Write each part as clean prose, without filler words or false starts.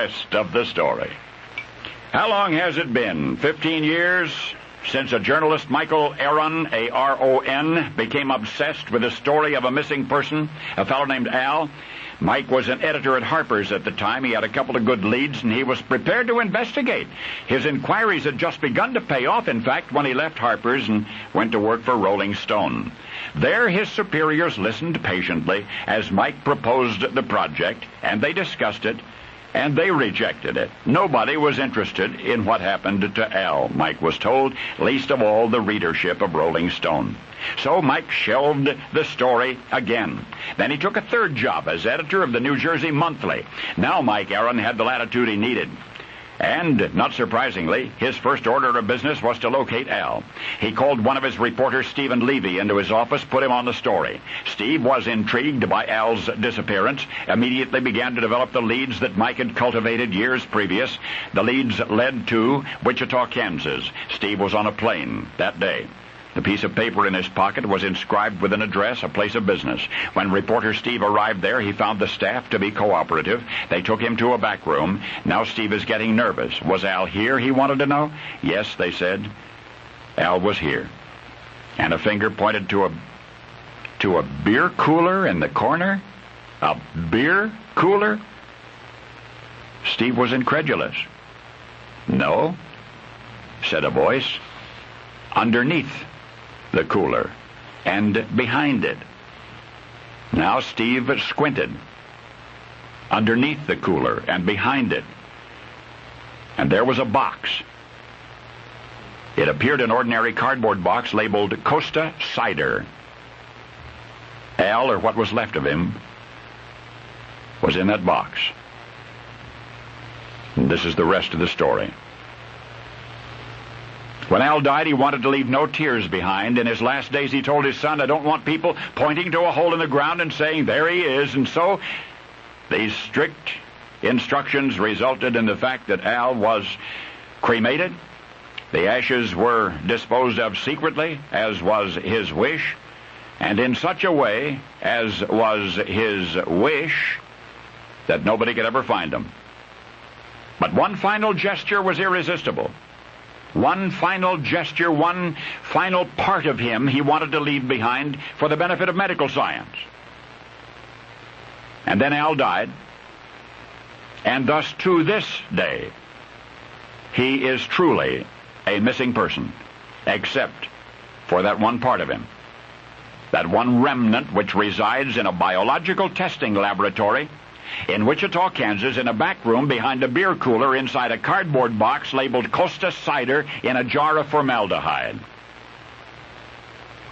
rest of the story. How long has it been? 15 years since a journalist, Michael Aron, A-R-O-N, became obsessed with the story of a missing person, a fellow named Al. Mike was an editor at Harper's at the time. He had a couple of good leads, and he was prepared to investigate. His inquiries had just begun to pay off, in fact, when he left Harper's and went to work for Rolling Stone. There, his superiors listened patiently as Mike proposed the project, and they discussed it, and they rejected it. Nobody was interested in what happened to Al, Mike was told, least of all the readership of Rolling Stone. So Mike shelved the story again. Then he took a third job as editor of the New Jersey Monthly. Now Mike Aron had the latitude he needed. And, not surprisingly, his first order of business was to locate Al. He called one of his reporters, Stephen Levy, into his office, put him on the story. Steve was intrigued by Al's disappearance, immediately began to develop the leads that Mike had cultivated years previous. The leads led to Wichita, Kansas. Steve was on a plane that day. The piece of paper in his pocket was inscribed with an address, a place of business. When reporter Steve arrived there, he found the staff to be cooperative. They took him to a back room. Now Steve is getting nervous. Was Al here, he wanted to know? Yes, they said. Al was here. And a finger pointed to a beer cooler in the corner? A beer cooler? Steve was incredulous. No, said a voice. Underneath the cooler, and behind it. Now Steve squinted. Underneath the cooler, and behind it. And there was a box. It appeared an ordinary cardboard box labeled Costa Cider. Al, or what was left of him, was in that box. And this is the rest of the story. When Al died, he wanted to leave no tears behind. In his last days, he told his son, I don't want people pointing to a hole in the ground and saying, there he is. And so, these strict instructions resulted in the fact that Al was cremated. The ashes were disposed of secretly, as was his wish, and in such a way as was his wish that nobody could ever find him. But one final gesture was irresistible. One final gesture, one final part of him he wanted to leave behind for the benefit of medical science. And then Al died, and thus to this day, he is truly a missing person, except for that one part of him, that one remnant which resides in a biological testing laboratory in Wichita, Kansas, in a back room behind a beer cooler inside a cardboard box labeled Costa Cider in a jar of formaldehyde.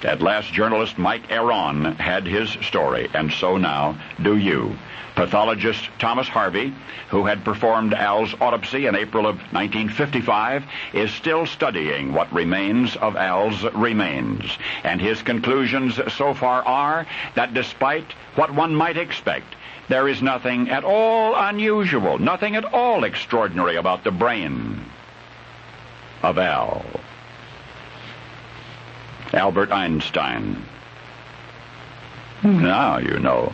At last, journalist Mike Aron had his story, and so now do you. Pathologist Thomas Harvey, who had performed Al's autopsy in April of 1955, is still studying what remains of Al's remains. And his conclusions so far are that despite what one might expect, there is nothing at all unusual, nothing at all extraordinary about the brain of Al. Albert Einstein. Now you know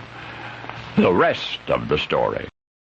the rest of the story.